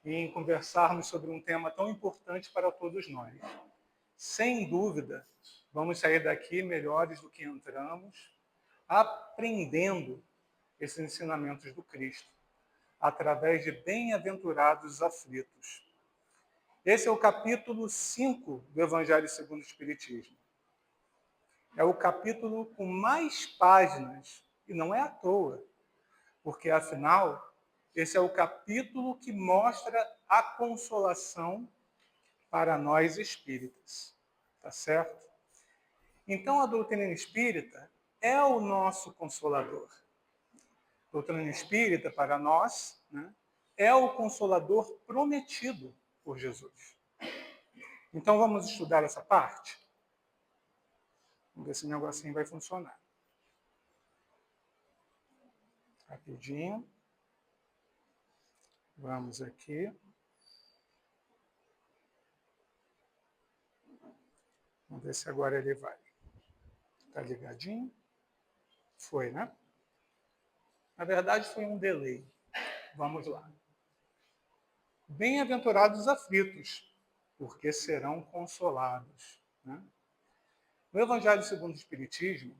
em conversarmos sobre um tema tão importante para todos nós. Sem dúvida, vamos sair daqui melhores do que entramos, aprendendo esses ensinamentos do Cristo, através de bem-aventurados aflitos. Esse é o capítulo 5 do Evangelho segundo o Espiritismo. É o capítulo com mais páginas, e não é à toa, porque, afinal, esse é o capítulo que mostra a consolação para nós espíritas. Tá certo? Então, a doutrina espírita é o nosso consolador. A doutrina espírita, para nós, né, é o consolador prometido por Jesus. Então, vamos estudar essa parte? Vamos ver se o negocinho vai funcionar. Rapidinho. Vamos aqui. Vamos ver se agora ele vai. Está ligadinho? Foi, né? Na verdade, foi um delay. Vamos lá. Bem-aventurados os aflitos, porque serão consolados. Né? No Evangelho segundo o Espiritismo,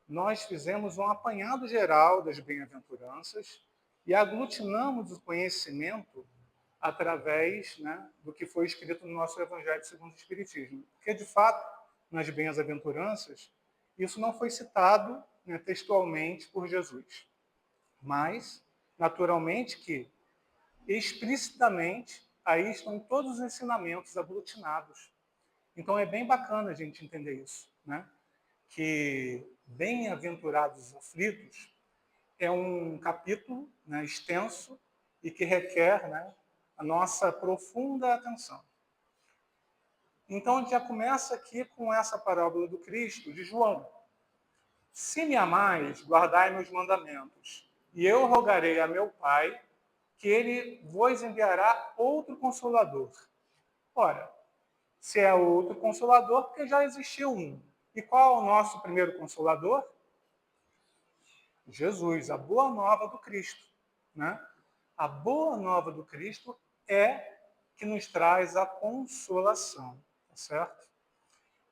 nós fizemos um apanhado geral das bem-aventuranças e aglutinamos o conhecimento através, né, do que foi escrito no nosso Evangelho segundo o Espiritismo. Porque, de fato, nas bem-aventuranças, isso não foi citado, né, textualmente por Jesus. Mas, naturalmente que, explicitamente, aí estão todos os ensinamentos aglutinados. Então, é bem bacana a gente entender isso, né? Que Bem-aventurados os aflitos é um capítulo, né, extenso e que requer, né, a nossa profunda atenção. Então, a gente já começa aqui com essa parábola do Cristo, de João. Se me amais, guardai meus mandamentos, e eu rogarei a meu Pai que ele vos enviará outro Consolador. Ora, se é outro Consolador, porque já existiu um. E qual é o nosso primeiro Consolador? Jesus, a boa nova do Cristo. Né? A boa nova do Cristo é que nos traz a consolação. Tá certo?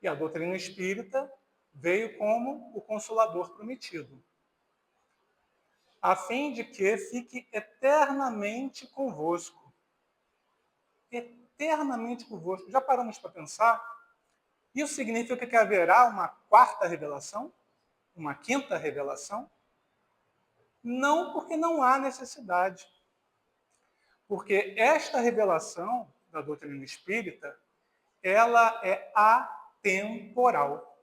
E a doutrina espírita veio como o Consolador prometido, a fim de que fique eternamente convosco. Eternamente convosco. Já paramos para pensar? Isso significa que haverá uma quarta revelação? Uma quinta revelação? Não, porque não há necessidade. Porque esta revelação da doutrina espírita, ela é atemporal.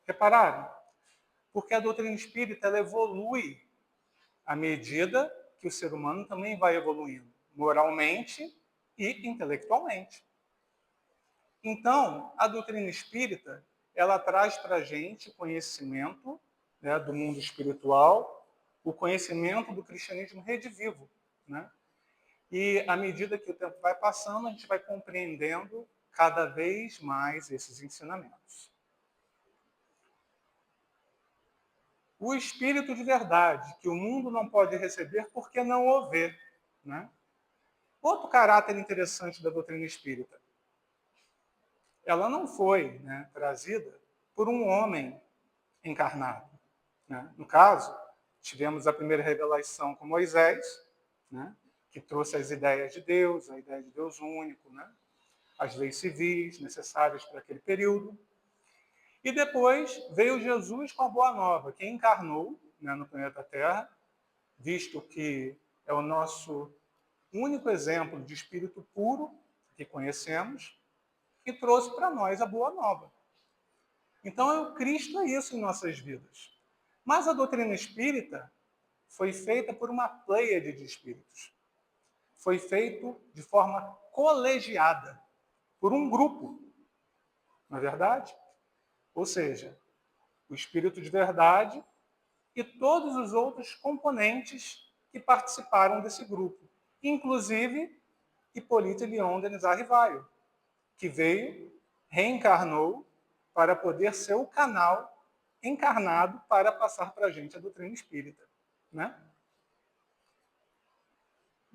Repararam? Porque a doutrina espírita ela evolui à medida que o ser humano também vai evoluindo, moralmente e intelectualmente. Então, a doutrina espírita, ela traz para a gente conhecimento, né, do mundo espiritual, o conhecimento do cristianismo redivivo. Né? E, à medida que o tempo vai passando, a gente vai compreendendo cada vez mais esses ensinamentos. O Espírito de verdade, que o mundo não pode receber porque não o vê. Né? Outro caráter interessante da doutrina espírita. Ela não foi, né, trazida por um homem encarnado. Né? No caso, tivemos a primeira revelação com Moisés, né, que trouxe as ideias de Deus, a ideia de Deus único, né, as leis civis necessárias para aquele período. E depois veio Jesus com a Boa Nova, que encarnou, né, no planeta Terra, visto que é o nosso único exemplo de espírito puro que conhecemos, e trouxe para nós a Boa Nova. Então, o Cristo é isso em nossas vidas. Mas a doutrina espírita foi feita por uma pleiade de espíritos. Foi feito de forma colegiada, por um grupo, não é verdade? Ou seja, o Espírito de verdade e todos os outros componentes que participaram desse grupo, inclusive Hippolyte Léon Denis Arrivaio, que veio, reencarnou, para poder ser o canal encarnado para passar para a gente a doutrina espírita. Né?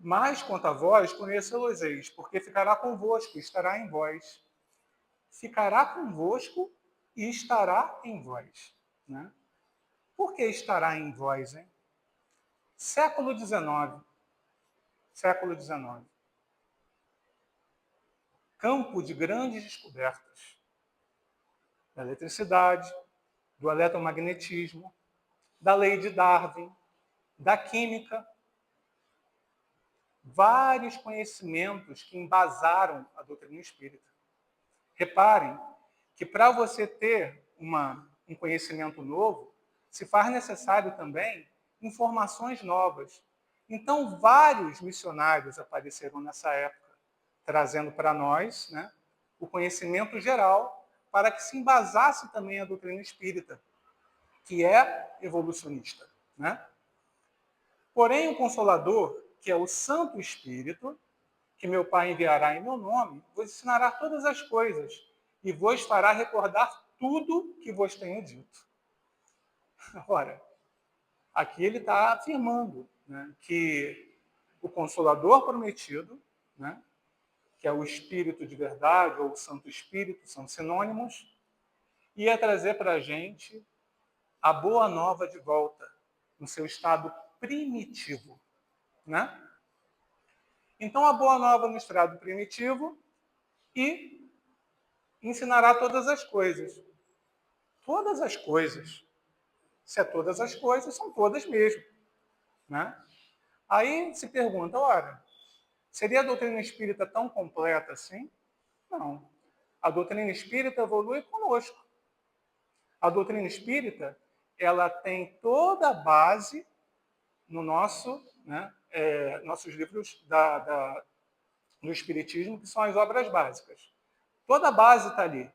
Mas quanto a vós, conhecê-los-eis, porque ficará convosco e estará em vós. Ficará convosco e estará em vós. Né? Por que estará em vós, hein? Século XIX. Século XIX. Campo de grandes descobertas. Da eletricidade, do eletromagnetismo, da lei de Darwin, da química. Vários conhecimentos que embasaram a doutrina espírita. Reparem que para você ter um conhecimento novo, se faz necessário também informações novas. Então, vários missionários apareceram nessa época, trazendo para nós, né, o conhecimento geral para que se embasasse também a doutrina espírita, que é evolucionista. Né? Porém, o Consolador, que é o Santo Espírito, que meu Pai enviará em meu nome, vos ensinará todas as coisas e vos fará recordar tudo que vos tenho dito. Ora, aqui ele está afirmando, né, que o Consolador prometido, né, que é o Espírito de verdade ou o Santo Espírito, são sinônimos, ia trazer para a gente a boa nova de volta, no seu estado primitivo. Né? Então, a boa nova no estado primitivo e ensinará todas as coisas. Todas as coisas. Se é todas as coisas, são todas mesmo. Né? Aí se pergunta, ora, seria a doutrina espírita tão completa assim? Não. A doutrina espírita evolui conosco. A doutrina espírita, ela tem toda a base no nossos livros do Espiritismo, que são as obras básicas. Toda a base está ali.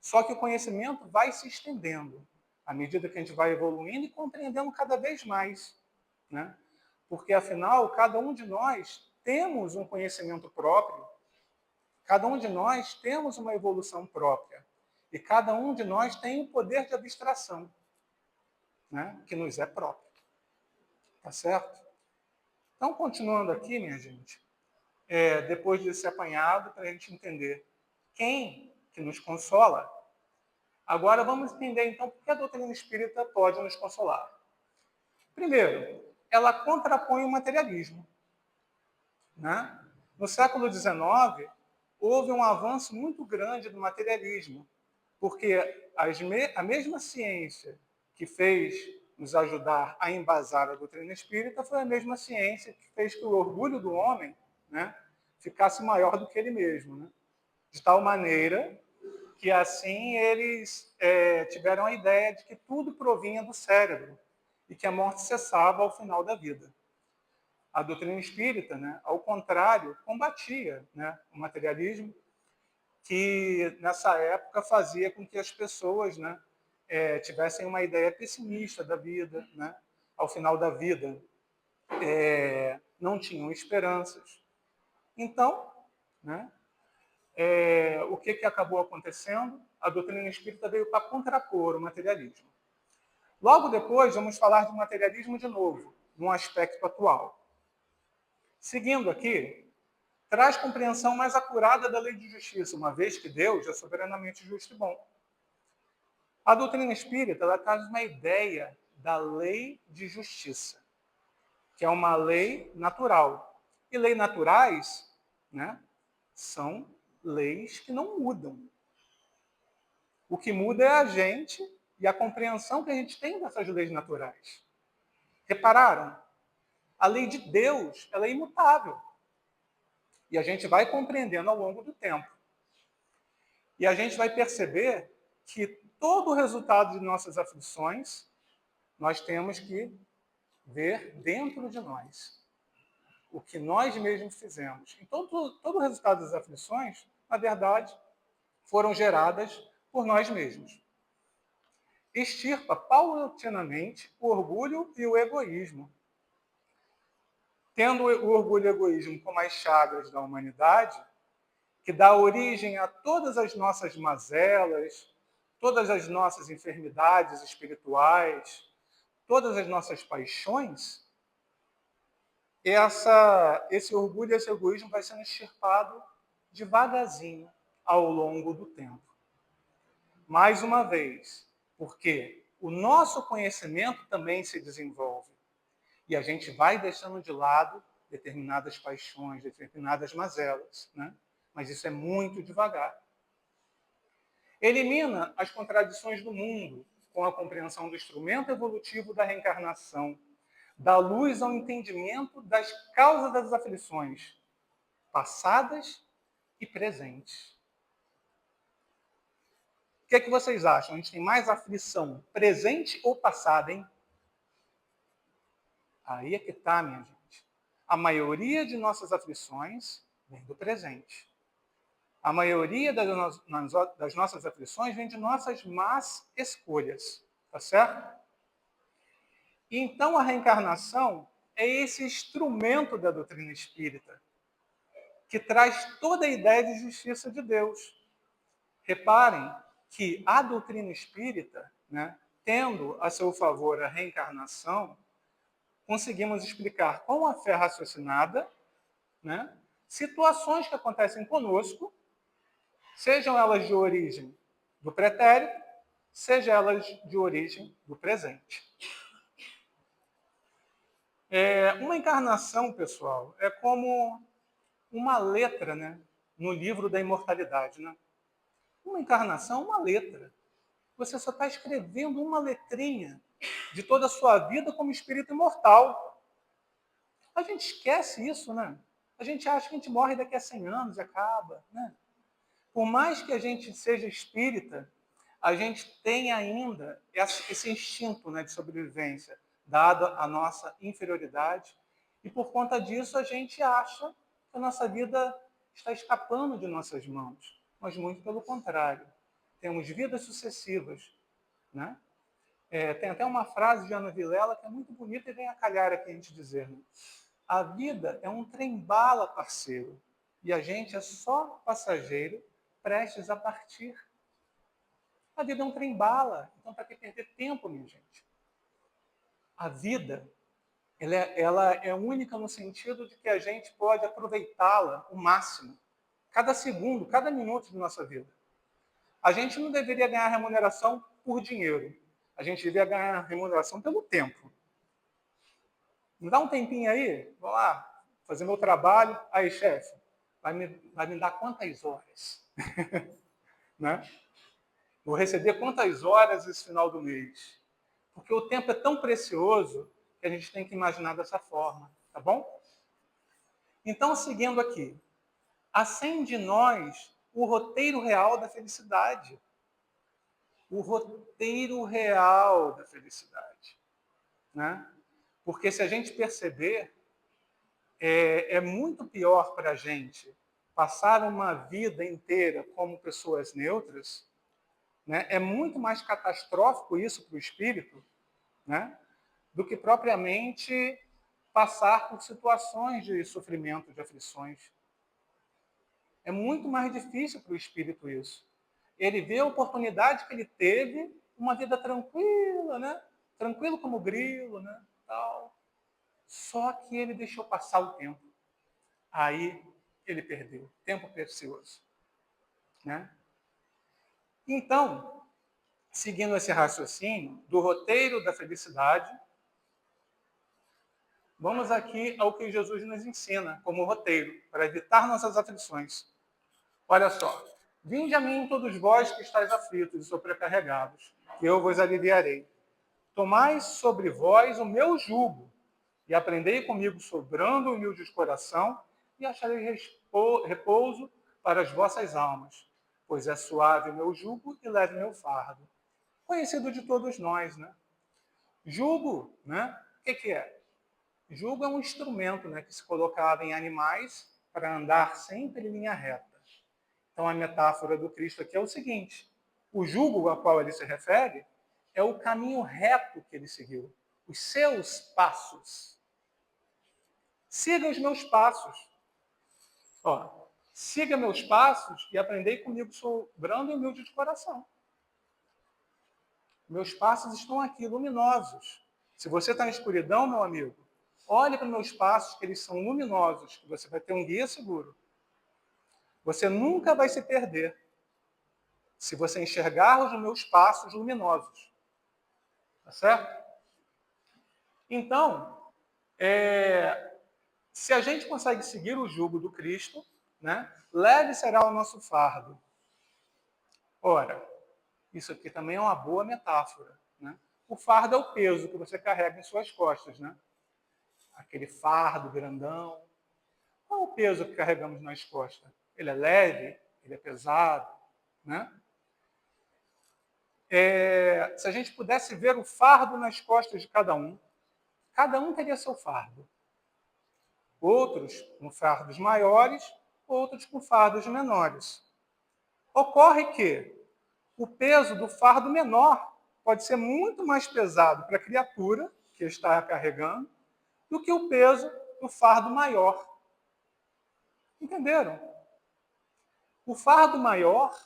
Só que o conhecimento vai se estendendo à medida que a gente vai evoluindo e compreendendo cada vez mais. Né? Porque, afinal, cada um de nós temos um conhecimento próprio, cada um de nós temos uma evolução própria. E cada um de nós tem um poder de abstração, né? Que nos é próprio. Tá certo? Então, continuando aqui, minha gente, depois desse apanhado, para a gente entender quem que nos consola, agora vamos entender, então, por que a doutrina espírita pode nos consolar. Primeiro, ela contrapõe o materialismo. Né? No século XIX, houve um avanço muito grande do materialismo, porque a mesma ciência que fez nos ajudar a embasar a doutrina espírita foi a mesma ciência que fez que o orgulho do homem, né, ficasse maior do que ele mesmo. Né? De tal maneira que assim eles tiveram a ideia de que tudo provinha do cérebro e que a morte cessava ao final da vida. A doutrina espírita, né, ao contrário, combatia, né, o materialismo, que nessa época fazia com que as pessoas, né, tivessem uma ideia pessimista da vida, né, ao final da vida não tinham esperanças. Então, né, o que acabou acontecendo? A doutrina espírita veio para contrapor o materialismo. Logo depois, vamos falar do materialismo de novo, num aspecto atual. Seguindo aqui, traz compreensão mais acurada da lei de justiça, uma vez que Deus é soberanamente justo e bom. A doutrina espírita ela traz uma ideia da lei de justiça, que é uma lei natural. E leis naturais, né, são leis que não mudam. O que muda é a gente e a compreensão que a gente tem dessas leis naturais. Repararam? A lei de Deus ela é imutável. E a gente vai compreendendo ao longo do tempo. E a gente vai perceber que todo o resultado de nossas aflições nós temos que ver dentro de nós. O que nós mesmos fizemos. Então, todo o resultado das aflições, na verdade, foram geradas por nós mesmos. Extirpa paulatinamente o orgulho e o egoísmo. Tendo o orgulho e o egoísmo como as chagas da humanidade, que dá origem a todas as nossas mazelas, todas as nossas enfermidades espirituais, todas as nossas paixões, esse orgulho, esse egoísmo vai sendo extirpado devagarzinho ao longo do tempo. Mais uma vez, porque o nosso conhecimento também se desenvolve e a gente vai deixando de lado determinadas paixões, determinadas mazelas, né? Mas isso é muito devagar. Elimina as contradições do mundo com a compreensão do instrumento evolutivo da reencarnação, dá luz ao entendimento das causas das aflições passadas e presentes. O que é que vocês acham? A gente tem mais aflição presente ou passada, hein? Aí é que está, minha gente. A maioria de nossas aflições vem do presente. A maioria das nossas aflições vem de nossas más escolhas. Tá certo? Então, a reencarnação é esse instrumento da doutrina espírita que traz toda a ideia de justiça de Deus. Reparem que a doutrina espírita, né, tendo a seu favor a reencarnação, conseguimos explicar com a fé raciocinada, né, situações que acontecem conosco, sejam elas de origem do pretérito, sejam elas de origem do presente. Uma encarnação, pessoal, é como uma letra, né, no livro da imortalidade. Né? Uma encarnação é uma letra. Você só está escrevendo uma letrinha de toda a sua vida como espírito imortal. A gente esquece isso, né? A gente acha que a gente morre daqui a 100 anos e acaba, né? Por mais que a gente seja espírita, a gente tem ainda esse instinto, né, de sobrevivência, dado a nossa inferioridade, e por conta disso a gente acha que a nossa vida está escapando de nossas mãos, mas muito pelo contrário. Temos vidas sucessivas, né? Tem até uma frase de Ana Vilela que é muito bonita e vem a calhar aqui a gente dizer, né? A vida é um trem-bala, parceiro, e a gente é só passageiro prestes a partir. A vida é um trem-bala, então para que perder tempo, minha gente? A vida, ela é única no sentido de que a gente pode aproveitá-la o máximo, cada segundo, cada minuto de nossa vida. A gente não deveria ganhar remuneração por dinheiro, a gente deveria ganhar remuneração pelo tempo. Me dá um tempinho aí, vou lá, fazer meu trabalho. Aí, chefe, vai me dar quantas horas? Né? Vou receber quantas horas esse final do mês? Porque o tempo é tão precioso que a gente tem que imaginar dessa forma, tá bom? Então, seguindo aqui, acende em nós o roteiro real da felicidade. O roteiro real da felicidade. Né? Porque se a gente perceber, é muito pior para a gente passar uma vida inteira como pessoas neutras, né? É muito mais catastrófico isso para o espírito, né? Do que propriamente passar por situações de sofrimento, de aflições. É muito mais difícil para o espírito isso. Ele vê a oportunidade que ele teve, uma vida tranquila, né? Tranquilo como grilo, né? Tal. Só que ele deixou passar o tempo. Aí ele perdeu. Tempo precioso. Né? Então, seguindo esse raciocínio do roteiro da felicidade, vamos aqui ao que Jesus nos ensina como roteiro, para evitar nossas aflições. Olha só. Vinde a mim todos vós que estáis aflitos e sobrecarregados, que eu vos aliviarei. Tomai sobre vós o meu jugo, e aprendei comigo sobrando humilde de coração, e acharei repouso para as vossas almas, pois é suave o meu jugo e leve o meu fardo. Conhecido de todos nós, né? Jugo, né? O que é? Jugo é um instrumento, né, que se colocava em animais para andar sempre em linha reta. Então, a metáfora do Cristo aqui é o seguinte: o jugo a qual ele se refere é o caminho reto que ele seguiu, os seus passos. Siga os meus passos. Ó, siga meus passos e aprendei comigo, sou brando e humilde de coração. Meus passos estão aqui, luminosos. Se você está na escuridão, meu amigo, Olhe para os meus passos, que eles são luminosos, que você vai ter um guia seguro. Você nunca vai se perder se você enxergar os meus passos luminosos. Tá certo? Então, se a gente consegue seguir o jugo do Cristo, né, leve será o nosso fardo. Ora, isso aqui também é uma boa metáfora. Né? O fardo é o peso que você carrega em suas costas. Né? Aquele fardo grandão. Qual é o peso que carregamos nas costas? Ele é leve? Ele é pesado? Né? Se a gente pudesse ver o fardo nas costas de cada um teria seu fardo. Outros com fardos maiores, outros com fardos menores. Ocorre que o peso do fardo menor pode ser muito mais pesado para a criatura que está carregando do que o peso do fardo maior. Entenderam? O fardo maior,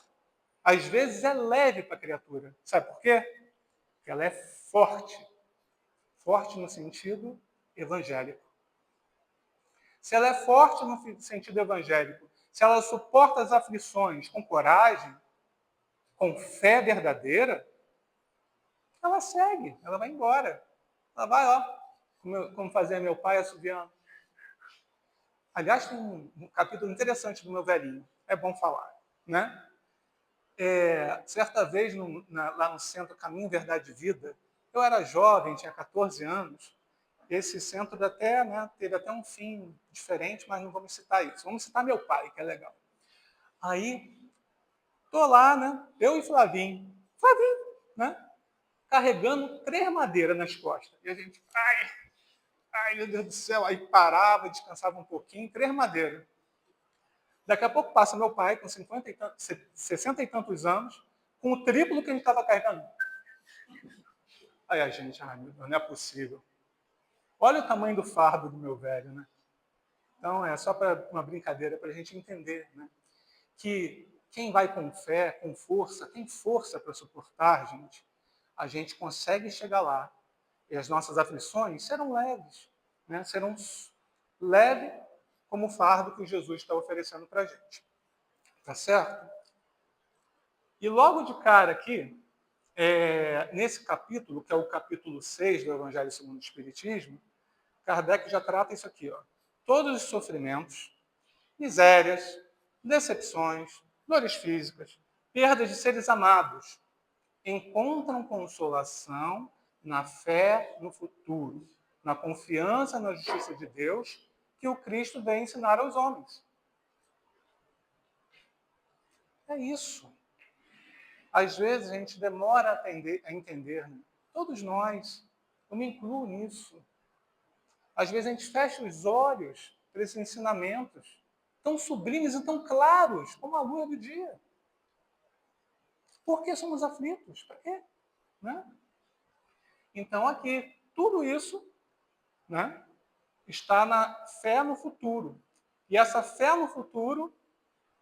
às vezes, é leve para a criatura. Sabe por quê? Porque ela é forte. Forte no sentido evangélico. Se ela é forte no sentido evangélico, se ela suporta as aflições com coragem, com fé verdadeira, ela segue, ela vai embora. Ela vai, ó, como fazia meu pai assoviando. Aliás, tem um capítulo interessante do meu velhinho. É bom falar, né? Certa vez, lá no centro Caminho, Verdade e Vida, eu era jovem, tinha 14 anos. Esse centro até, né, teve até um fim diferente, mas não vamos citar isso. Vamos citar meu pai, que é legal. Aí, tô lá, né? Eu e Flavinho, né? Carregando 3 madeiras nas costas. E a gente, ai, meu Deus do céu. Aí parava, descansava um pouquinho, 3 madeiras. Daqui a pouco passa meu pai, com 60 e tantos anos, com o triplo que a gente estava carregando. Aí a gente, ai meu Deus, não é possível. Olha o tamanho do fardo do meu velho, né? Então, é só para uma brincadeira, para a gente entender, né? Que quem vai com fé, com força, tem força para suportar, gente. A gente consegue chegar lá. E as nossas aflições serão leves, né? Serão leves como o fardo que Jesus está oferecendo para a gente. Tá certo? E logo de cara aqui, nesse capítulo, que é o capítulo 6 do Evangelho segundo o Espiritismo, Kardec já trata isso aqui. Ó. Todos os sofrimentos, misérias, decepções, dores físicas, perdas de seres amados, encontram consolação na fé no futuro, na confiança na justiça de Deus que o Cristo vem ensinar aos homens. É isso. Às vezes a gente demora a entender, né? Todos nós, eu me incluo nisso. Às vezes a gente fecha os olhos para esses ensinamentos tão sublimes e tão claros como a luz do dia. Por que somos aflitos? Para quê? Né? Então aqui, tudo isso, né, está na fé no futuro. E essa fé no futuro,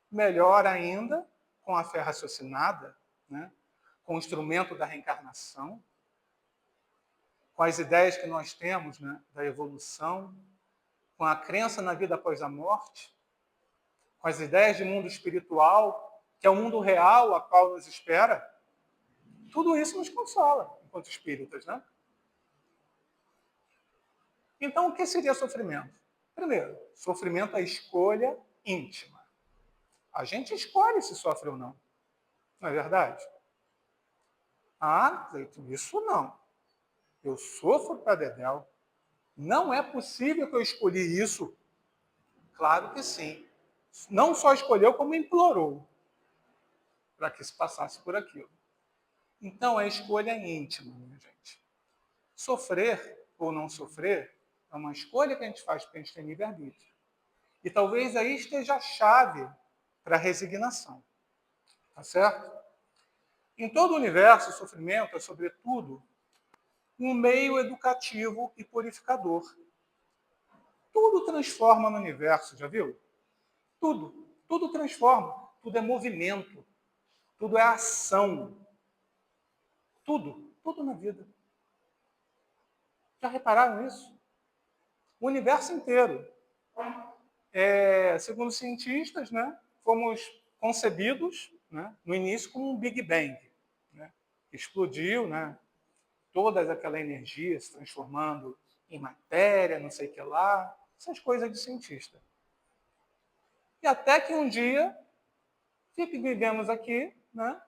melhor ainda, com a fé raciocinada, né, com o instrumento da reencarnação, com as ideias que nós temos, né, da evolução, com a crença na vida após a morte, com as ideias de mundo espiritual, que é o mundo real a qual nos espera, tudo isso nos consola enquanto espíritas, né? Então, o que seria sofrimento? Primeiro, sofrimento é escolha íntima. A gente escolhe se sofre ou não. Não é verdade? Ah, isso não. Eu sofro para dedéu. Não é possível que eu escolhi isso. Claro que sim. Não só escolheu, como implorou para que se passasse por aquilo. Então, é escolha íntima, minha gente. Sofrer ou não sofrer é uma escolha que a gente faz porque a gente tem livre-arbítrio. E talvez aí esteja a chave para a resignação. Tá certo? Em todo o universo, o sofrimento é, sobretudo, um meio educativo e purificador. Tudo transforma no universo, já viu? Tudo. Tudo transforma. Tudo é movimento. Tudo é ação. Tudo. Tudo na vida. Já repararam isso? O universo inteiro. Segundo cientistas, né, fomos concebidos, né, no início como um Big Bang, né, que explodiu, né, toda aquela energia se transformando em matéria, não sei o que lá, essas coisas de cientista. E até que um dia vivemos aqui, né,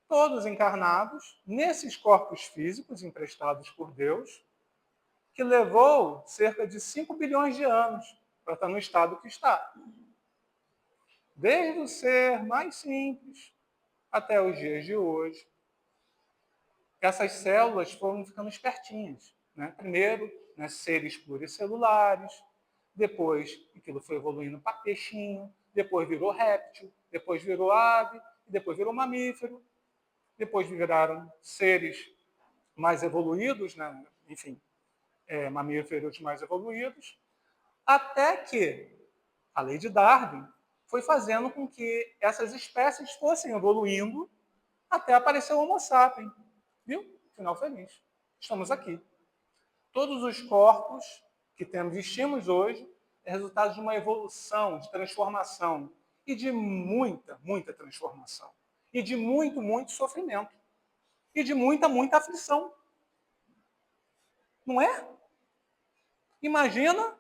todos encarnados, nesses corpos físicos emprestados por Deus, que levou cerca de 5 bilhões de anos para estar no estado que está. Desde o ser mais simples até os dias de hoje, essas células foram ficando espertinhas. Né? Primeiro, né, seres pluricelulares, depois aquilo foi evoluindo para peixinho, depois virou réptil, depois virou ave, depois virou mamífero, depois viraram seres mais evoluídos, né? Enfim, mamíferos mais evoluídos, até que a lei de Darwin foi fazendo com que essas espécies fossem evoluindo até aparecer o Homo sapiens. Viu? Final feliz. Estamos aqui. Todos os corpos que vestimos hoje é resultado de uma evolução, de transformação e de muita, muita transformação. E de muito, muito sofrimento. E de muita, muita aflição. Não é? Imagina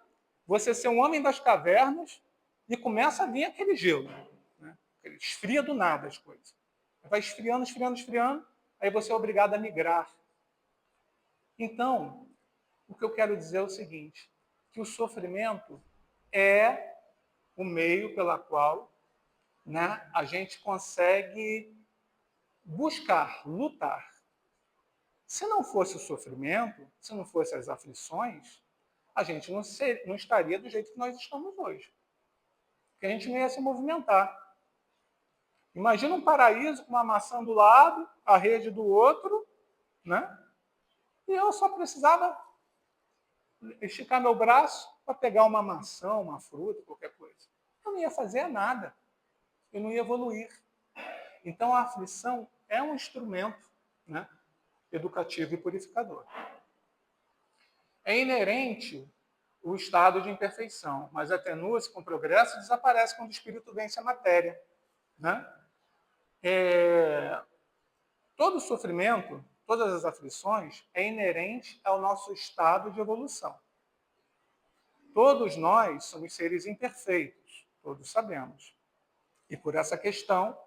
você ser um homem das cavernas e começa a vir aquele gelo. Né? Esfria do nada as coisas. Vai esfriando, esfriando, esfriando, aí você é obrigado a migrar. Então, o que eu quero dizer é o seguinte, que o sofrimento é o meio pela qual, né, a gente consegue buscar, lutar. Se não fosse o sofrimento, se não fossem as aflições, a gente não estaria do jeito que nós estamos hoje. Porque a gente não ia se movimentar. Imagina um paraíso com uma maçã do lado, a rede do outro, né? E eu só precisava esticar meu braço para pegar uma maçã, uma fruta, qualquer coisa. Eu não ia fazer nada. Eu não ia evoluir. Então a aflição é um instrumento, né, educativo e purificador. É inerente o estado de imperfeição, mas atenua-se com o progresso e desaparece quando o espírito vence a matéria. Né? Todo sofrimento, todas as aflições, é inerente ao nosso estado de evolução. Todos nós somos seres imperfeitos, todos sabemos. E por essa questão,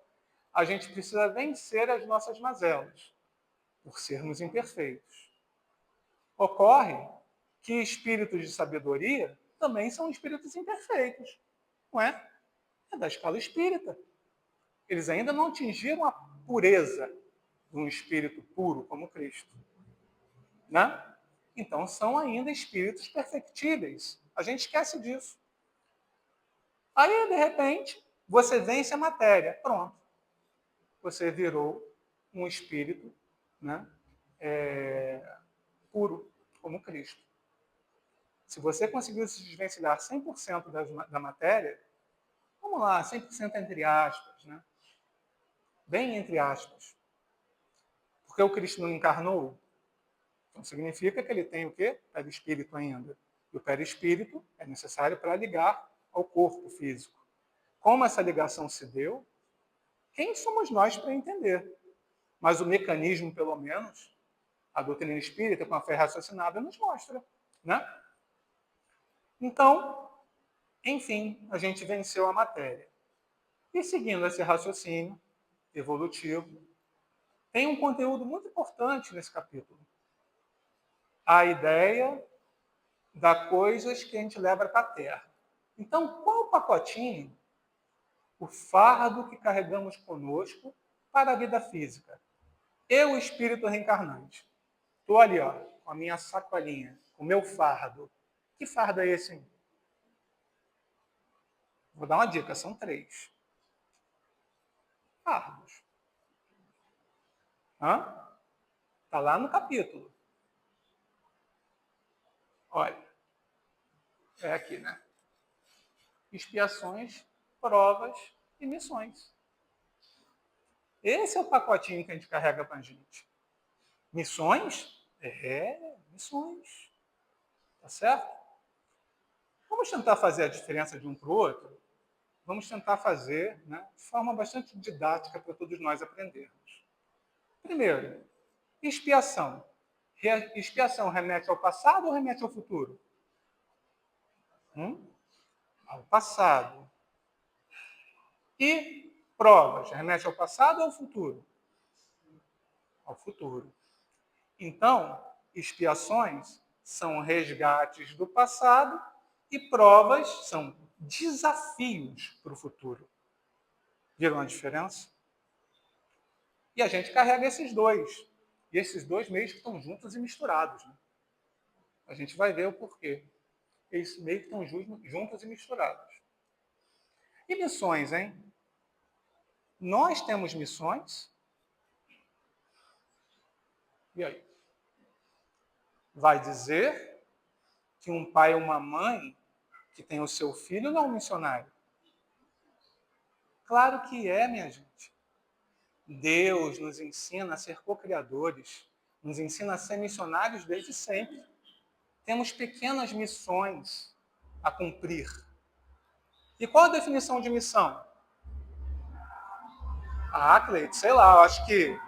a gente precisa vencer as nossas mazelas, por sermos imperfeitos. Ocorre que espíritos de sabedoria também são espíritos imperfeitos, não é? É da escala espírita. Eles ainda não atingiram a pureza de um espírito puro como Cristo. Né? Então são ainda espíritos perfectíveis. A gente esquece disso. Aí, de repente, você vence a matéria. Pronto. Você virou um espírito, né, puro, como Cristo. Se você conseguiu se desvencilhar 100% da matéria, vamos lá, 100% entre aspas, né? Bem entre aspas. Porque o Cristo não encarnou? Então significa que ele tem o quê? Perispírito ainda. E o perispírito é necessário para ligar ao corpo físico. Como essa ligação se deu, quem somos nós para entender? Mas o mecanismo, pelo menos, a doutrina espírita, com a fé raciocinada, nos mostra. Né? Então, enfim, a gente venceu a matéria. E seguindo esse raciocínio evolutivo, tem um conteúdo muito importante nesse capítulo. A ideia das coisas que a gente leva para a Terra. Então, qual o pacotinho, o fardo que carregamos conosco para a vida física? Eu, espírito reencarnante, estou ali, ó, com a minha sacolinha, com o meu fardo. Que fardo é esse? Hein? Vou dar uma dica, são 3 fardos. Está lá no capítulo. Olha, é aqui, né? Expiações, provas e missões. Esse é o pacotinho que a gente carrega para a gente. Missões? Missões. Tá certo? Vamos tentar fazer a diferença de um para o outro? Vamos tentar fazer, né, de forma bastante didática para todos nós aprendermos. Primeiro, expiação. Expiação remete ao passado ou remete ao futuro? Ao passado. E provas, remete ao passado ou ao futuro? Ao futuro. Então, expiações são resgates do passado e provas são desafios para o futuro. Viram a diferença? E a gente carrega esses dois. E esses dois meio que estão juntos e misturados. Né? A gente vai ver o porquê. Eles meio que estão juntos e misturados. E missões, hein? Nós temos missões. E aí? Vai dizer que um pai ou uma mãe que tem o seu filho não é um missionário? Claro que é, minha gente. Deus nos ensina a ser co-criadores, nos ensina a ser missionários desde sempre. Temos pequenas missões a cumprir. E qual a definição de missão? Ah, Cleide, sei lá, eu acho que...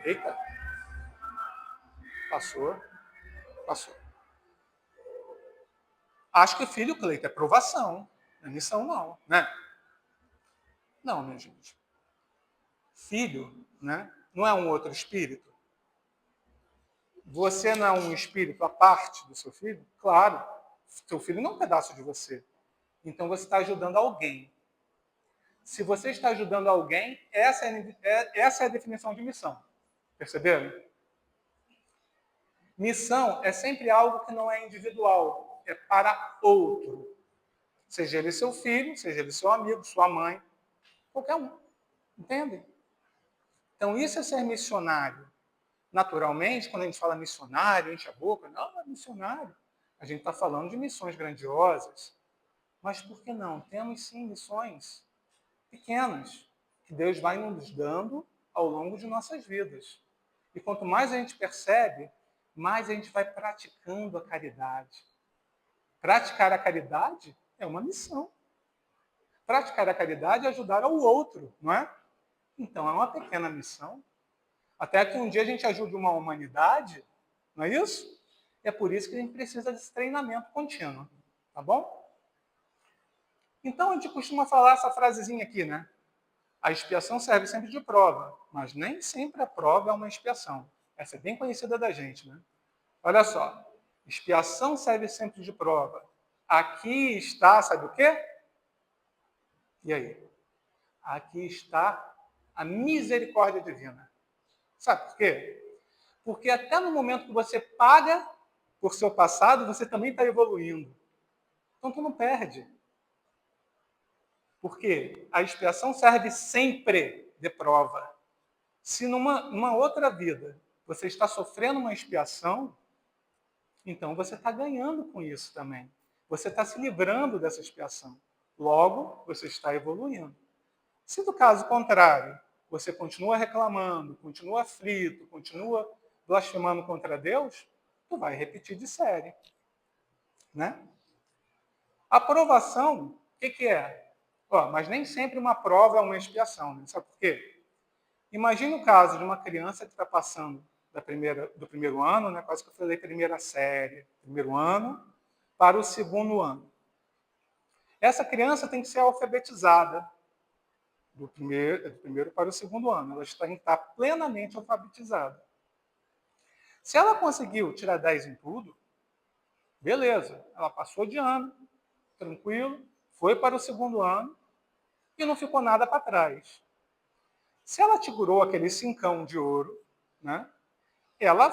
Eita. Passou. Acho que filho, Cleide, é provação. Não é missão, não, né? Não, minha gente. Filho, né, não é um outro espírito? Você não é um espírito à parte do seu filho? Claro. Seu filho não é um pedaço de você. Então você está ajudando alguém. Se você está ajudando alguém, essa é a definição de missão. Perceberam? Missão é sempre algo que não é individual, é para outro. Seja ele seu filho, seja ele seu amigo, sua mãe, qualquer um. Entendem? Então isso é ser missionário. Naturalmente, quando a gente fala missionário, enche a boca, não é missionário. A gente está falando de missões grandiosas. Mas por que não? Temos sim missões pequenas, que Deus vai nos dando ao longo de nossas vidas. E quanto mais a gente percebe, mais a gente vai praticando a caridade. Praticar a caridade é uma missão. Praticar a caridade é ajudar ao outro, não é? Então é uma pequena missão. Até que um dia a gente ajude uma humanidade, não é isso? É por isso que a gente precisa desse treinamento contínuo, tá bom? Então a gente costuma falar essa frasezinha aqui, né? A expiação serve sempre de prova, mas nem sempre a prova é uma expiação. Essa é bem conhecida da gente, né? Olha só, expiação serve sempre de prova. Aqui está, sabe o quê? E aí? Aqui está a misericórdia divina. Sabe por quê? Porque até no momento que você paga por seu passado, você também está evoluindo. Então tu não perde. Porque a expiação serve sempre de prova. Se numa outra vida você está sofrendo uma expiação, então você está ganhando com isso também. Você está se livrando dessa expiação. Logo, você está evoluindo. Se do caso contrário, você continua reclamando, continua aflito, continua blasfemando contra Deus, tu vai repetir de série. Né? Aprovação, o que é? Mas nem sempre uma prova é uma expiação. Né? Sabe por quê? Imagine o caso de uma criança que está passando do primeiro ano, né? Quase que eu falei primeira série, primeiro ano, para o segundo ano. Essa criança tem que ser alfabetizada do primeiro para o segundo ano. Ela tem que estar plenamente alfabetizada. Se ela conseguiu tirar 10 em tudo, beleza, ela passou de ano, tranquilo, foi para o segundo ano e não ficou nada para trás. Se ela segurou aquele cincão de ouro, né, ela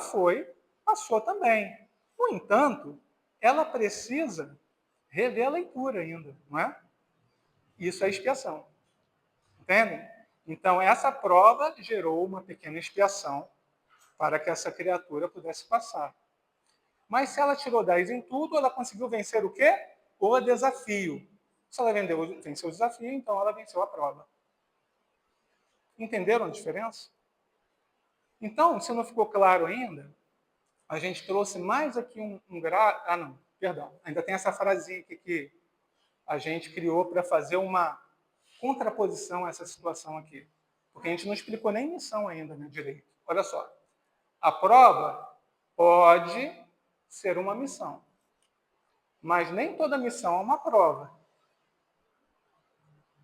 passou também. No entanto, ela precisa rever a leitura ainda, não é? Isso é expiação. Entendem? Então, essa prova gerou uma pequena expiação para que essa criatura pudesse passar. Mas se ela tirou 10 em tudo, ela conseguiu vencer o quê? O desafio. Se ela venceu o desafio, então ela venceu a prova. Entenderam a diferença? Então, se não ficou claro ainda, a gente trouxe mais aqui Perdão, ainda tem essa frasinha aqui que a gente criou para fazer uma contraposição a essa situação aqui. Porque a gente não explicou nem missão ainda, né, direito. Olha só. A prova pode ser uma missão. Mas nem toda missão é uma prova.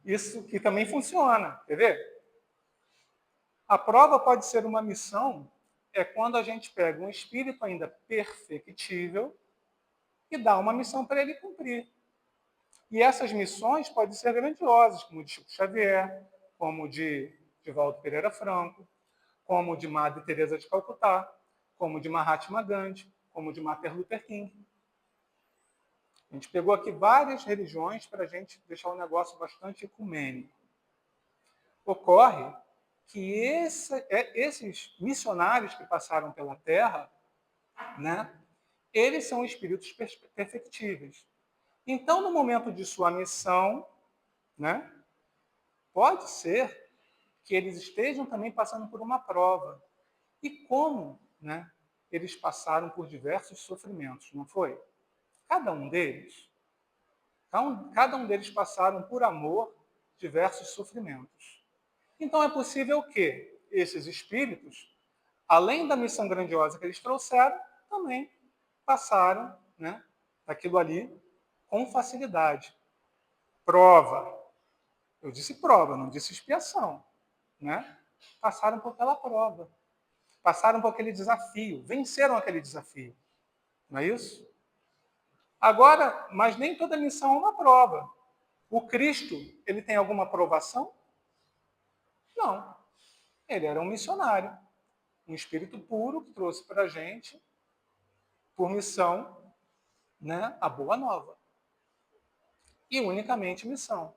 Isso que também funciona, quer ver? A prova pode ser uma missão é quando a gente pega um espírito ainda perfectível e dá uma missão para ele cumprir. E essas missões podem ser grandiosas, como de Chico Xavier, como de Divaldo Pereira Franco, como de Madre Teresa de Calcutá, como de Mahatma Gandhi, como de Martin Luther King. A gente pegou aqui várias religiões para a gente deixar o negócio bastante ecumênico. Ocorre que esses missionários que passaram pela Terra, né, eles são espíritos perfectíveis. Então, no momento de sua missão, né, pode ser que eles estejam também passando por uma prova. E como, né, eles passaram por diversos sofrimentos, não foi? Cada um deles passaram por amor diversos sofrimentos. Então é possível que esses espíritos, além da missão grandiosa que eles trouxeram, também passaram, né, aquilo ali com facilidade. Prova. Eu disse prova, não disse expiação. Né? Passaram por aquela prova. Passaram por aquele desafio. Venceram aquele desafio. Não é isso? Agora, mas nem toda missão é uma prova. O Cristo, ele tem alguma provação? Não. Ele era um missionário. Um espírito puro que trouxe para a gente, por missão, né, a boa nova. E unicamente missão.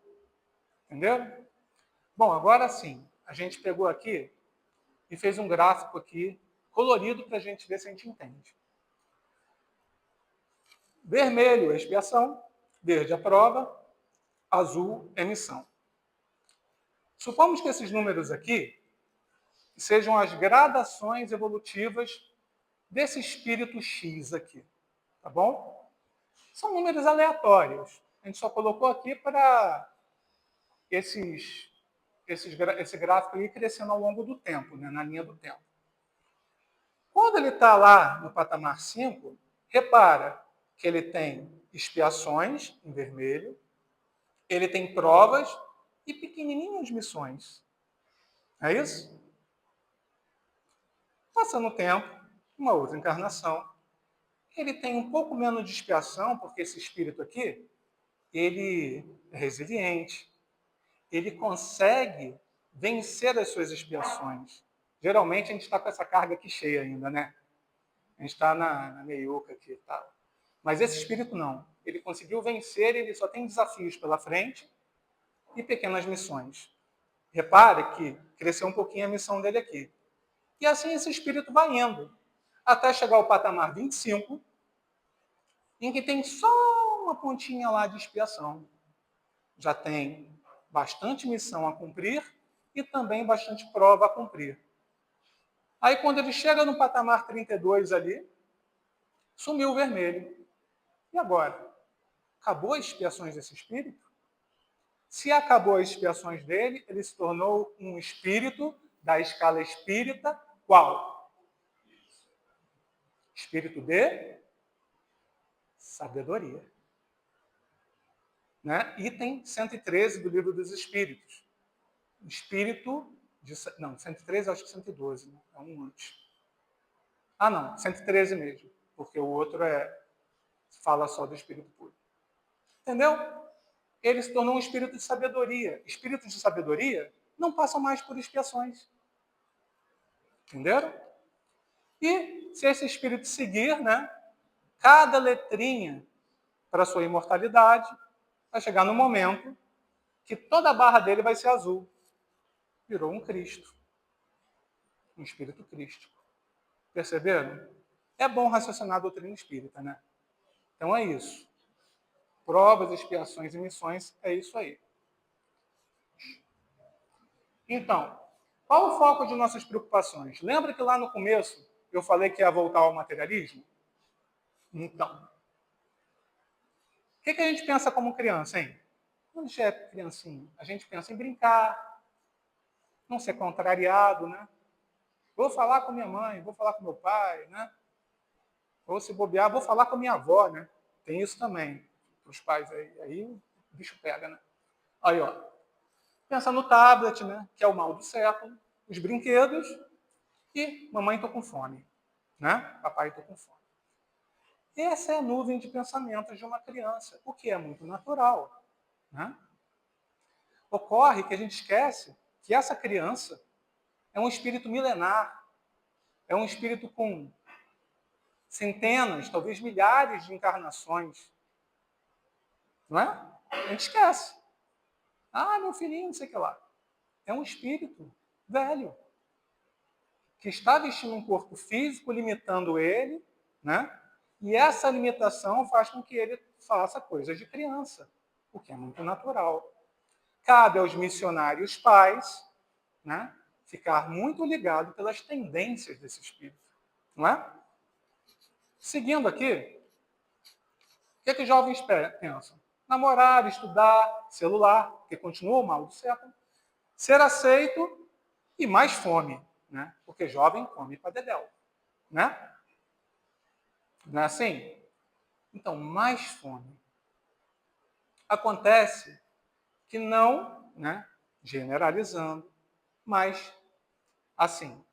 Entendeu? Bom, agora sim, a gente pegou aqui e fez um gráfico aqui, colorido, para a gente ver se a gente entende. Vermelho é expiação, verde a prova, azul é missão. Supomos que esses números aqui sejam as gradações evolutivas desse espírito X aqui, tá bom? São números aleatórios. A gente só colocou aqui para esse gráfico ir crescendo ao longo do tempo, né, na linha do tempo. Quando ele está lá no patamar 5, repara que ele tem expiações, em vermelho, ele tem provas e pequenininhas missões. É isso? Passando o tempo, uma outra encarnação, ele tem um pouco menos de expiação, porque esse espírito aqui, ele é resiliente, ele consegue vencer as suas expiações. Geralmente a gente está com essa carga aqui cheia ainda, né? A gente está na meiuca aqui e tal. Mas esse espírito não. Ele conseguiu vencer, ele só tem desafios pela frente e pequenas missões. Repare que cresceu um pouquinho a missão dele aqui. E assim esse espírito vai indo, até chegar ao patamar 25, em que tem só uma pontinha lá de expiação. Já tem bastante missão a cumprir e também bastante prova a cumprir. Aí quando ele chega no patamar 32 ali, sumiu o vermelho. E agora? Acabou as expiações desse espírito? Se acabou as expiações dele, ele se tornou um espírito da escala espírita, qual? Espírito de sabedoria. Né? Item 113 do Livro dos Espíritos. Espírito de... Não, 113 acho que 112, né? É um antes. Ah, não, 113 mesmo, porque o outro fala só do espírito puro. Entendeu? Ele se tornou um espírito de sabedoria. Espíritos de sabedoria não passam mais por expiações. Entenderam? E se esse espírito seguir, né, cada letrinha para sua imortalidade, vai chegar no momento que toda a barra dele vai ser azul. Virou um Cristo. Um espírito crístico. Perceberam? É bom raciocinar a doutrina espírita, né? Então é isso. Provas, expiações e missões, é isso aí. Então, qual o foco de nossas preocupações? Lembra que lá no começo eu falei que ia voltar ao materialismo? Então, que a gente pensa como criança, hein? Quando a gente é criancinha, a gente pensa em brincar, não ser contrariado, né? Vou falar com minha mãe, vou falar com meu pai, né? Ou se bobear, vou falar com minha avó, né? Tem isso também, para os pais aí o bicho pega, né? Aí, ó, pensa no tablet, né? Que é o mal do século, os brinquedos e mamãe, tô com fome, né? Papai, tô com fome. Essa é a nuvem de pensamentos de uma criança, o que é muito natural, né? Ocorre que a gente esquece que essa criança é um espírito milenar, é um espírito com centenas, talvez milhares de encarnações, não é? A gente esquece. Ah, meu filhinho, não sei o que lá. É um espírito velho que está vestindo um corpo físico, limitando ele, né? E essa limitação faz com que ele faça coisas de criança, o que é muito natural. Cabe aos missionários pais, né, ficar muito ligado pelas tendências desse espírito, não é? Seguindo aqui, o que os jovens pensam? Namorar, estudar, celular, que continua o mal do século, ser aceito e mais fome, né? Porque jovem come para dedéu, né? Não é assim? Então, mais fome. Acontece que não, né, generalizando, mas assim,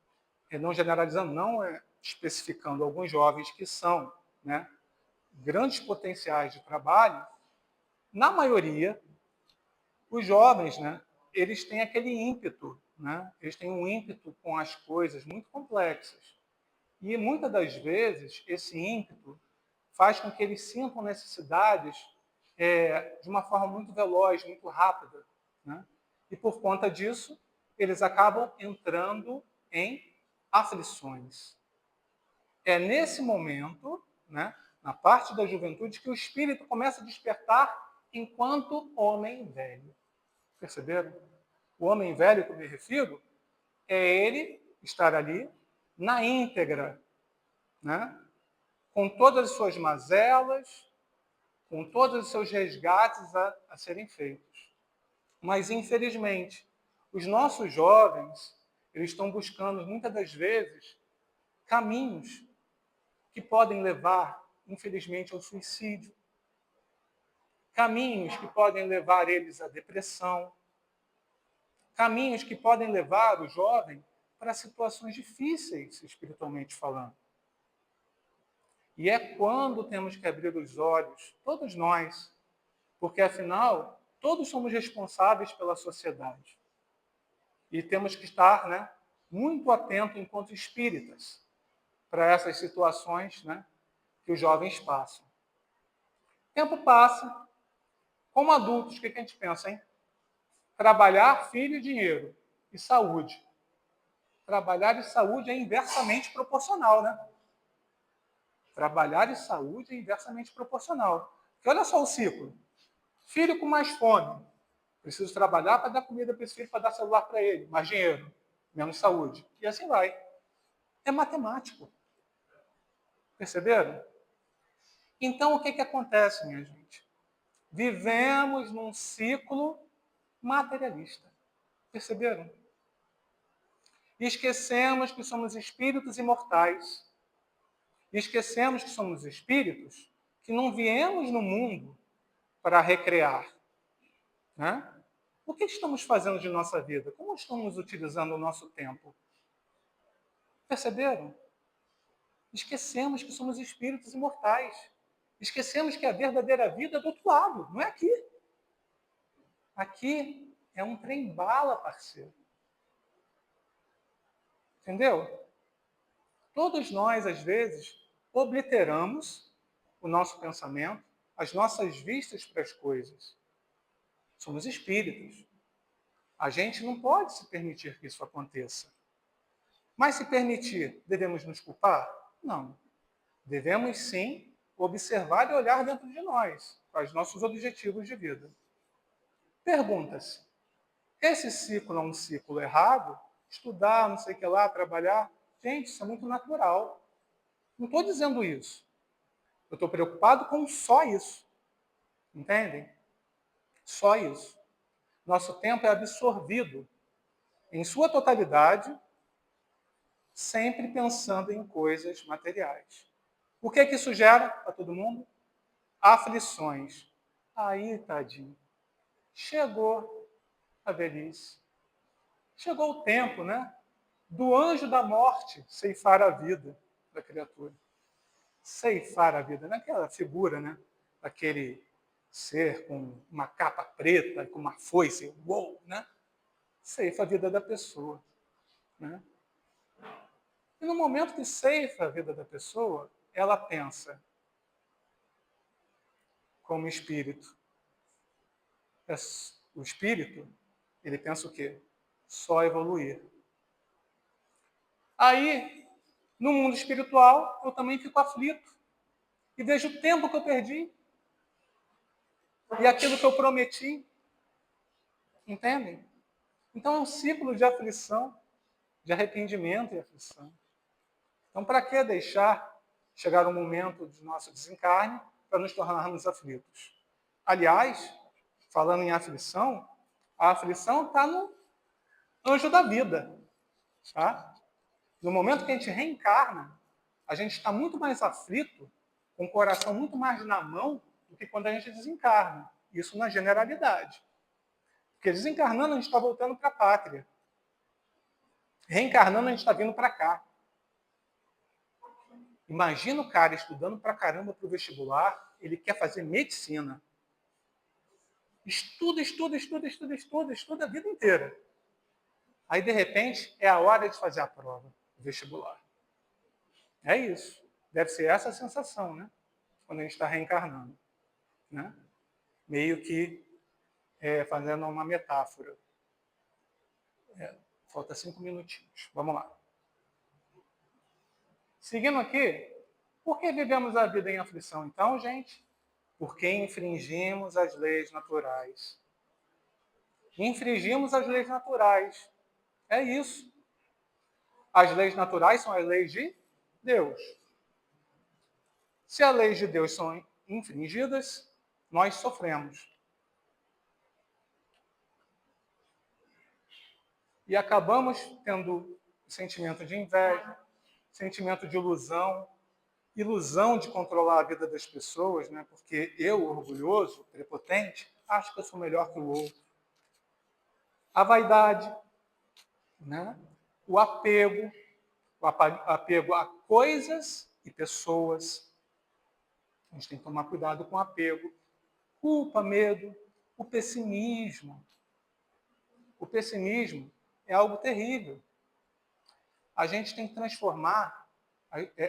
não generalizando, não é especificando alguns jovens que são, né, grandes potenciais de trabalho, na maioria, os jovens, né, eles têm aquele ímpeto, né, eles têm um ímpeto com as coisas muito complexas. E muitas das vezes, esse ímpeto faz com que eles sintam necessidades de uma forma muito veloz, muito rápida, né? E por conta disso, eles acabam entrando em aflições. É nesse momento, né, na parte da juventude, que o espírito começa a despertar enquanto homem velho. Perceberam? O homem velho que eu me refiro é ele estar ali na íntegra, né, com todas as suas mazelas, com todos os seus resgates a serem feitos. Mas, infelizmente, os nossos jovens, eles estão buscando, muitas das vezes, caminhos que podem levar, infelizmente, ao suicídio. Caminhos que podem levar eles à depressão. Caminhos que podem levar o jovem para situações difíceis, espiritualmente falando. E é quando temos que abrir os olhos, todos nós, porque, afinal, todos somos responsáveis pela sociedade. E temos que estar, né, muito atentos, enquanto espíritas, para essas situações, né, que os jovens passam. O tempo passa. Como adultos, o que a gente pensa, hein? Trabalhar, filho, dinheiro e saúde. Trabalhar e saúde é inversamente proporcional, né? Trabalhar e saúde é inversamente proporcional. Porque olha só o ciclo. Filho com mais fome. Preciso trabalhar para dar comida para esse filho, para dar celular para ele. Mais dinheiro, menos saúde. E assim vai. É matemático. Perceberam? Então, o que acontece, minha gente? Vivemos num ciclo materialista. Perceberam? E esquecemos que somos espíritos imortais. E esquecemos que somos espíritos que não viemos no mundo para recrear. Né? O que estamos fazendo de nossa vida? Como estamos utilizando o nosso tempo? Perceberam? Esquecemos que somos espíritos imortais. Esquecemos que a verdadeira vida é do outro lado, não é aqui. Aqui é um trem-bala, parceiro. Entendeu? Todos nós, às vezes, obliteramos o nosso pensamento, as nossas vistas para as coisas. Somos espíritos. A gente não pode se permitir que isso aconteça. Mas se permitir, devemos nos culpar? Não. Devemos sim observar e olhar dentro de nós, para os nossos objetivos de vida. Pergunta-se, esse ciclo é um ciclo errado? Estudar, não sei o que lá, trabalhar? Gente, isso é muito natural. Não estou dizendo isso. Eu estou preocupado com só isso. Entendem? Só isso. Nosso tempo é absorvido em sua totalidade, sempre pensando em coisas materiais. O que é que isso gera para todo mundo? Aflições. Aí, tadinho, chegou a velhice. Chegou o tempo, né? Do anjo da morte ceifar a vida da criatura. Ceifar a vida, naquela figura, né? Aquele ser com uma capa preta, com uma foice, uou, né? Ceifa a vida da pessoa, né? E no momento que ceifa a vida da pessoa, ela pensa como espírito. O espírito, ele pensa o quê? Só evoluir. Aí, no mundo espiritual, eu também fico aflito. E vejo o tempo que eu perdi. E aquilo que eu prometi. Entendem? Então é um ciclo de aflição, de arrependimento e aflição. Então, para que deixar chegar o momento de nosso desencarne para nos tornarmos aflitos? Aliás, falando em aflição, a aflição está no anjo da vida. Tá? No momento que a gente reencarna, a gente está muito mais aflito, com o coração muito mais na mão, do que quando a gente desencarna. Isso na generalidade. Porque desencarnando, a gente está voltando para a pátria. Reencarnando, a gente está vindo para cá. Imagina o cara estudando pra caramba para o vestibular, ele quer fazer medicina. Estuda a vida inteira. Aí, de repente, é a hora de fazer a prova, o vestibular. É isso. Deve ser essa a sensação, né? Quando a gente está reencarnando. Né? Meio que fazendo uma metáfora. Falta 5 minutinhos. Vamos lá. Seguindo aqui, por que vivemos a vida em aflição, então, gente? Porque infringimos as leis naturais. Infringimos as leis naturais. É isso. As leis naturais são as leis de Deus. Se as leis de Deus são infringidas, nós sofremos. E acabamos tendo sentimento de inveja, sentimento de ilusão, ilusão de controlar a vida das pessoas, né? Porque eu, orgulhoso, prepotente, acho que eu sou melhor que o outro. A vaidade, né? O apego a coisas e pessoas. A gente tem que tomar cuidado com o apego. Culpa, medo, o pessimismo. O pessimismo é algo terrível. A gente tem que transformar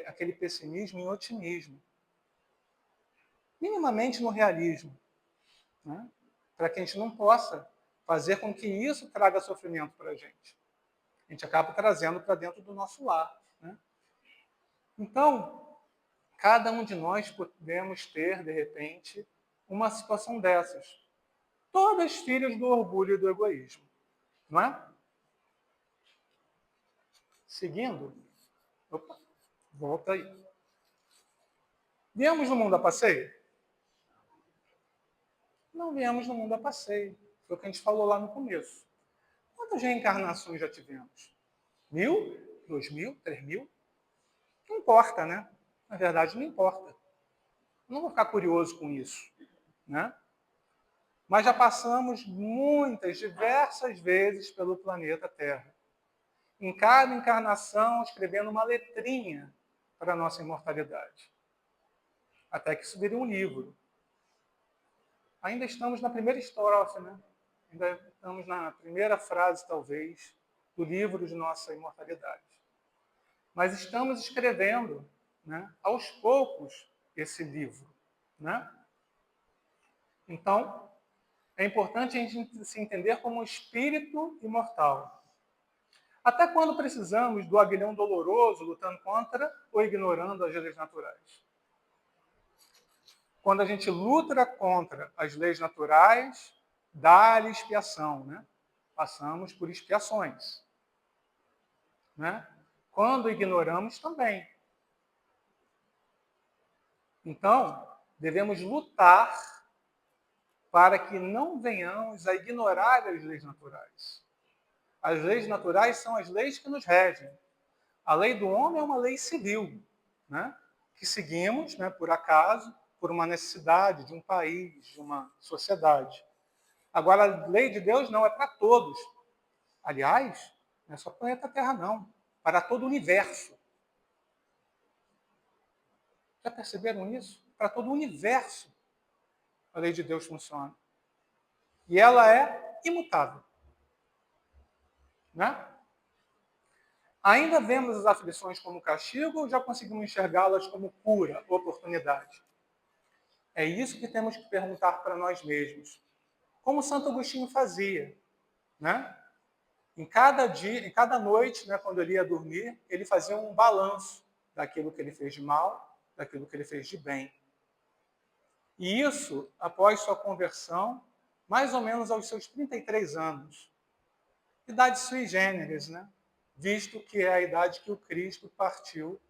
aquele pessimismo em otimismo. Minimamente no realismo. Né? Para que a gente não possa fazer com que isso traga sofrimento para a gente. A gente acaba trazendo para dentro do nosso lar. Né? Então, cada um de nós podemos ter, de repente, uma situação dessas. Todas filhas do orgulho e do egoísmo. Não é? Seguindo. Opa, volta aí. Viemos no mundo a passeio? Não viemos no mundo a passeio. Foi o que a gente falou lá no começo. Quantas reencarnações já tivemos? 1000? 2000? 3000? Não importa, né? Na verdade, não importa. Eu não vou ficar curioso com isso. Né? Mas já passamos muitas, diversas vezes pelo planeta Terra. Em cada encarnação, escrevendo uma letrinha para a nossa imortalidade. Até que isso vire um livro. Ainda estamos na primeira estrofe, né? Ainda estamos na primeira frase, talvez, do livro de nossa imortalidade. Mas estamos escrevendo, né, aos poucos, esse livro. Né? Então, é importante a gente se entender como um espírito imortal. Até quando precisamos do aguilhão doloroso lutando contra ou ignorando as leis naturais? Quando a gente luta contra as leis naturais, dá-lhe expiação, né? Passamos por expiações. Né? Quando ignoramos, também. Então, devemos lutar para que não venhamos a ignorar as leis naturais. As leis naturais são as leis que nos regem. A lei do homem é uma lei civil, né? Que seguimos, né, por acaso, por uma necessidade de um país, de uma sociedade. Agora, a lei de Deus não é para todos. Aliás, não é só planeta Terra, não. Para todo o universo. Já perceberam isso? Para todo o universo, a lei de Deus funciona. E ela é imutável. Né? Ainda vemos as aflições como castigo ou já conseguimos enxergá-las como cura, oportunidade? É isso que temos que perguntar para nós mesmos. Como Santo Agostinho fazia. Né? Em cada dia, em cada noite, né, quando ele ia dormir, ele fazia um balanço daquilo que ele fez de mal, daquilo que ele fez de bem. E isso, após sua conversão, mais ou menos aos seus 33 anos. Idade sui generis, né? Visto que é a idade que o Cristo partiu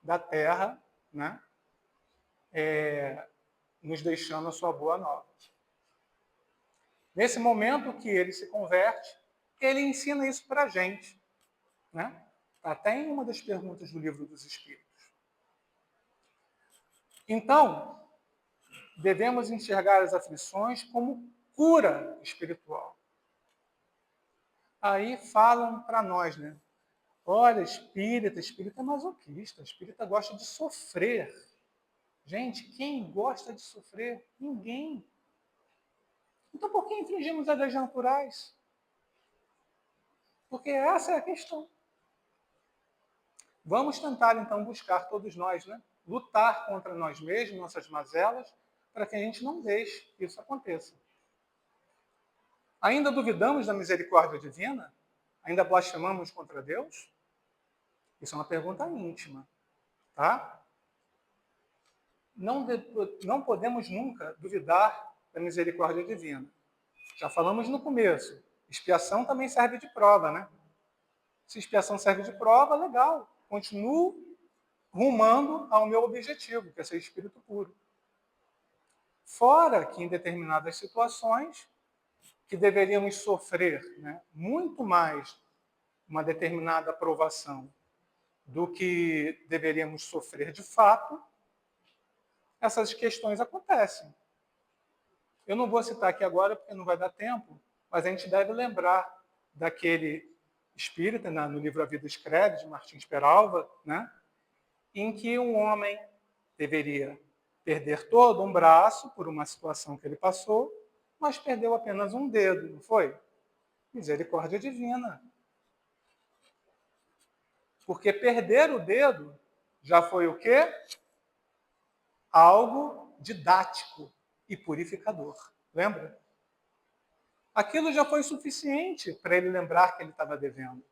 da terra, né? Nos deixando a sua boa nova. Nesse momento que ele se converte, ele ensina isso para a gente. Né? Até em uma das perguntas do Livro dos Espíritos. Então, devemos enxergar as aflições como cura espiritual. Aí falam para nós, né? Olha, espírita é masoquista, espírita gosta de sofrer. Gente, quem gosta de sofrer? Ninguém. Então, por que infringimos as leis naturais? Porque essa é a questão. Vamos tentar, então, buscar todos nós, né? Lutar contra nós mesmos, nossas mazelas, para que a gente não deixe que isso aconteça. Ainda duvidamos da misericórdia divina? Ainda blasfemamos contra Deus? Isso é uma pergunta íntima, tá? Não podemos nunca duvidar da misericórdia divina. Já falamos no começo. Expiação também serve de prova, né? Se expiação serve de prova, legal. Continuo rumando ao meu objetivo, que é ser espírito puro. Fora que em determinadas situações que deveríamos sofrer, né, muito mais uma determinada aprovação do que deveríamos sofrer de fato, essas questões acontecem. Eu não vou citar aqui agora porque não vai dar tempo, mas a gente deve lembrar daquele espírita, né, no livro A Vida Escreve, de Martins Peralva, né, em que um homem deveria perder todo um braço por uma situação que ele passou, mas perdeu apenas um dedo, não foi? Misericórdia divina. Porque perder o dedo já foi o quê? Algo didático e purificador. Lembra? Aquilo já foi suficiente para ele lembrar que ele estava devendo.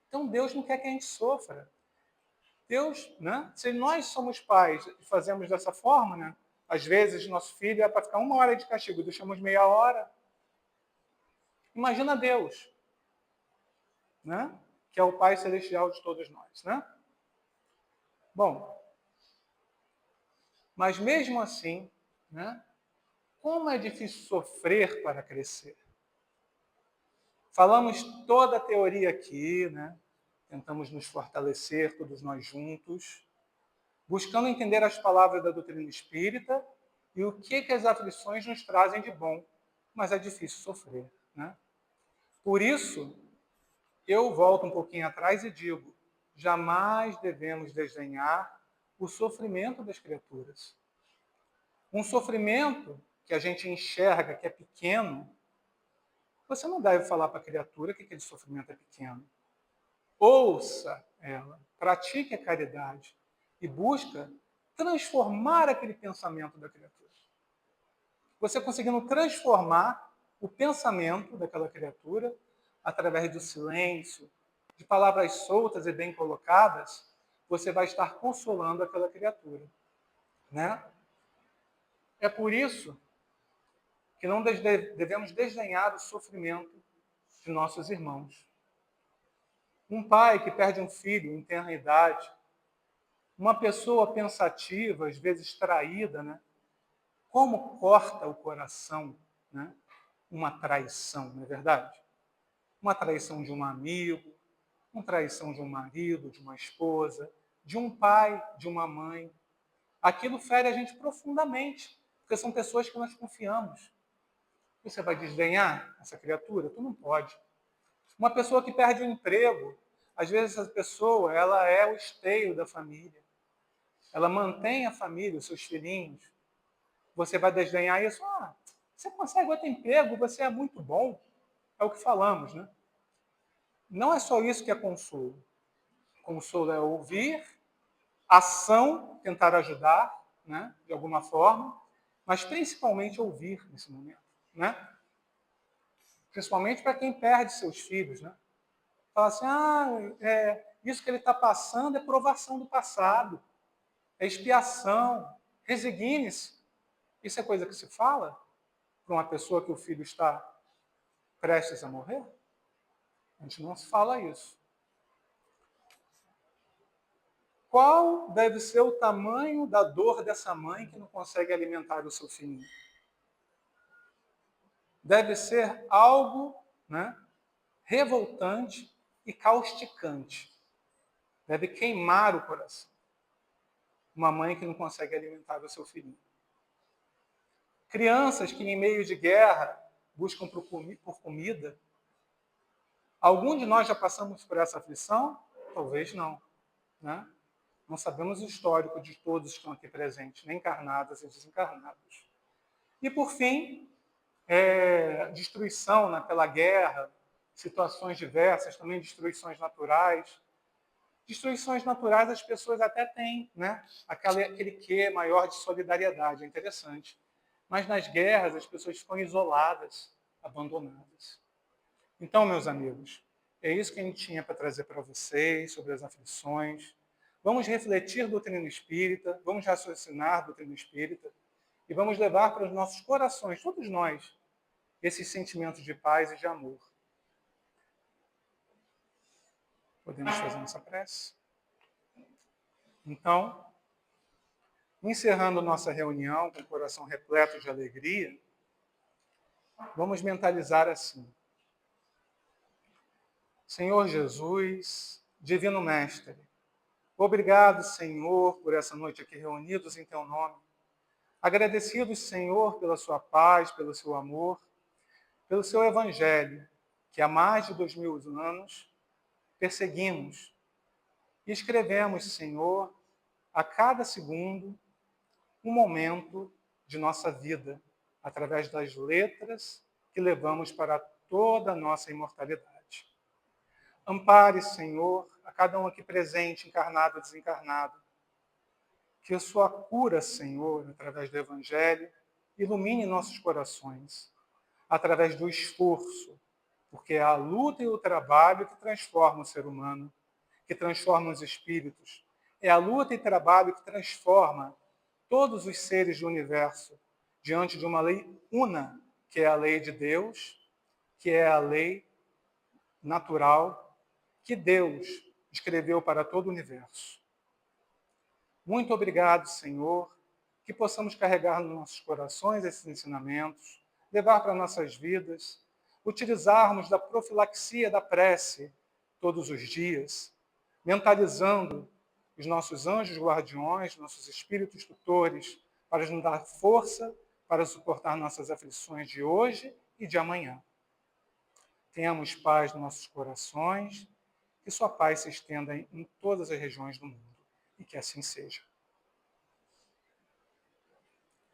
Então Deus não quer que a gente sofra. Deus, né? Se nós somos pais e fazemos dessa forma, né? Às vezes nosso filho é para ficar 1 hora de castigo, deixamos meia hora. Imagina Deus, né? Que é o Pai Celestial de todos nós, né? Bom, mas mesmo assim, né? Como é difícil sofrer para crescer. Falamos toda a teoria aqui, né? Tentamos nos fortalecer, todos nós juntos, buscando entender as palavras da doutrina espírita e o que as aflições nos trazem de bom. Mas é difícil sofrer, né? Por isso, eu volto um pouquinho atrás e digo, jamais devemos desdenhar o sofrimento das criaturas. Um sofrimento que a gente enxerga que é pequeno, você não deve falar para a criatura que aquele sofrimento é pequeno. Ouça ela, pratique a caridade e busca transformar aquele pensamento da criatura. Você conseguindo transformar o pensamento daquela criatura através do silêncio, de palavras soltas e bem colocadas, você vai estar consolando aquela criatura, né? É por isso que não devemos desdenhar o sofrimento de nossos irmãos. Um pai que perde um filho em tenra idade, uma pessoa pensativa, às vezes traída, né? Como corta o coração, né? Uma traição, não é verdade? Uma traição de um amigo, uma traição de um marido, de uma esposa, de um pai, de uma mãe. Aquilo fere a gente profundamente, porque são pessoas que nós confiamos. Você vai desdenhar essa criatura? Tu não pode. Uma pessoa que perde o emprego, às vezes essa pessoa, ela é o esteio da família. Ela mantém a família, os seus filhinhos. Você vai desdenhar isso? Ah, você consegue outro emprego, você é muito bom. É o que falamos, né? Não é só isso que é consolo. Consolo é ouvir, ação, tentar ajudar, né, de alguma forma, mas principalmente ouvir nesse momento, né? Principalmente para quem perde seus filhos, né? Fala assim, isso que ele está passando é provação do passado, é expiação, resigne-se. Isso é coisa que se fala para uma pessoa que o filho está prestes a morrer? A gente não se fala isso. Qual deve ser o tamanho da dor dessa mãe que não consegue alimentar o seu filhinho? Deve ser algo, né, revoltante e causticante. Deve queimar o coração. Uma mãe que não consegue alimentar o seu filhinho. Crianças que, em meio de guerra, buscam por comida. Algum de nós já passamos por essa aflição? Talvez não. Né? Não sabemos o histórico de todos que estão aqui presentes, nem encarnados e desencarnados. E, por fim, destruição, né, pela guerra, situações diversas, também destruições naturais. Destruições naturais as pessoas até têm, né, aquele quê maior de solidariedade, é interessante. Mas nas guerras as pessoas ficam isoladas, abandonadas. Então, meus amigos, é isso que a gente tinha para trazer para vocês sobre as aflições. Vamos refletir doutrina espírita, vamos raciocinar doutrina espírita e vamos levar para os nossos corações, todos nós, esses sentimentos de paz e de amor. Podemos fazer nossa prece? Então, encerrando nossa reunião com o coração repleto de alegria, vamos mentalizar assim. Senhor Jesus, Divino Mestre, obrigado, Senhor, por essa noite aqui reunidos em Teu nome. Agradecidos, Senhor, pela Sua paz, pelo Seu amor, pelo Seu Evangelho, que há mais de 2000 anos perseguimos e escrevemos, Senhor, a cada segundo, um momento de nossa vida, através das letras que levamos para toda a nossa imortalidade. Ampare, Senhor, a cada um aqui presente, encarnado ou desencarnado. Que a sua cura, Senhor, através do Evangelho, ilumine nossos corações, através do esforço, porque é a luta e o trabalho que transformam o ser humano, que transformam os espíritos. É a luta e trabalho que transforma todos os seres do universo diante de uma lei una, que é a lei de Deus, que é a lei natural que Deus escreveu para todo o universo. Muito obrigado, Senhor, que possamos carregar nos nossos corações esses ensinamentos, levar para nossas vidas, utilizarmos da profilaxia da prece todos os dias, mentalizando os nossos anjos guardiões, nossos espíritos tutores, para nos dar força para suportar nossas aflições de hoje e de amanhã. Tenhamos paz nos nossos corações, que sua paz se estenda em todas as regiões do mundo, e que assim seja.